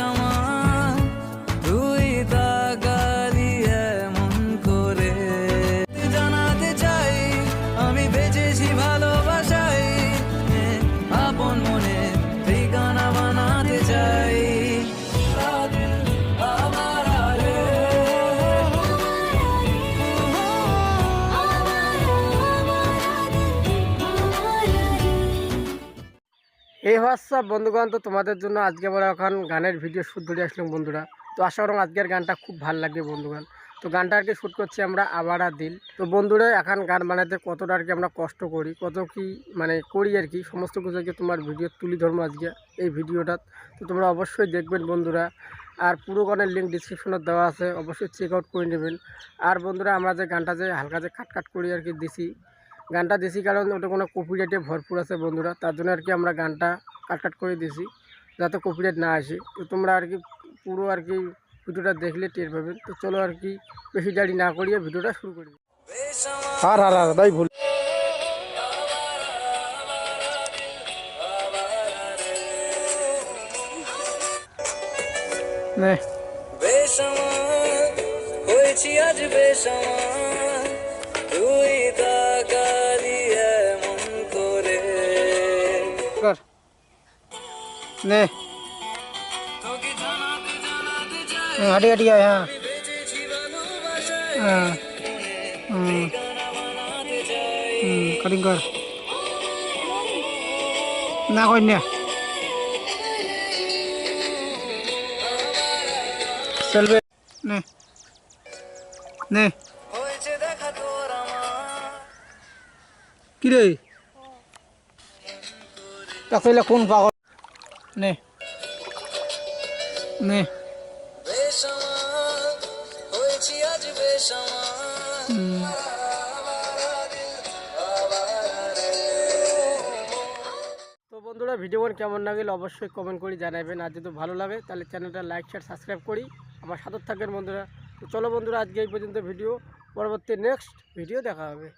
বেসামাল তুই তাকালি এমন করে, জানাতে চাই আমি বেঁচেছি ভালোবাসাই, আপন মনে ঠিকানা বানাতে চাই। এই হোয়াটসঅ্যাপ বন্ধুগণ, তো তোমাদের জন্য আজকে আমরা এখন গানের ভিডিও শ্যুট ধরে আসলাম বন্ধুরা। তো আশা করলাম আজকের গানটা খুব ভালো লাগবে বন্ধুগণ। তো গানটা আর কি শ্যুট করছি আমরা আবারা দিল। তো বন্ধুরা এখন গান বানাতে কতটা আর কি আমরা কষ্ট করি, কত কি মানে করি আর কি, সমস্ত কিছু আর কি তোমার ভিডিও তুলি ধরবো আজকে এই ভিডিওটা। তো তোমরা অবশ্যই দেখবেন বন্ধুরা, আর পুরো গানের লিঙ্ক ডিসক্রিপশনে দেওয়া আছে, অবশ্যই চেক আউট করে নেবেন। আর বন্ধুরা আমরা যে গানটা যে হালকা যে কাট করি আর কি দিছি, গানটা দিছি কারণ ওটা কোনো কপিরাইটে ভরপুর আছে বন্ধুরা, তার জন্য আর কি আমরা গানটা কাট করে দিছি যাতে কপিরাইট না আসে। তো তোমরা আর কি পুরো আর কি ভিডিওটা দেখলে টের পাবেন। তো চলো আর কি বেশি দেরি না করিয়ে ভিডিওটা শুরু করি। তাই ভুল বেসামাল হয়েছি আজ বেসামাল তুই তাকালি এমন করে, নে তোকে জানাতে চাই হাঁটি হাঁটি আয়। হ্যাঁ বেঁচেছি ভালোবাসাই, হ্যাঁ ঠিকানা বানাতে চাই। কাটিং কর না কই না চলবে নে নে হয়েছে দেখা তোর আমার, কি রে তাহলে কোন পাগল নে নে বেসামাল হয়েছি আজ বেসামাল। তো বন্ধুরা ভিডিও কেমন লাগলে অবশ্যই কমেন্ট করে জানাবেন, আর যদি ভালো লাগে তাহলে চ্যানেলটা লাইক শেয়ার সাবস্ক্রাইব করি আমার সাথে থাকবেন বন্ধুরা। তো চলো বন্ধুরা আজকে এই পর্যন্ত ভিডিও, পরবর্তী নেক্সট ভিডিও দেখা হবে।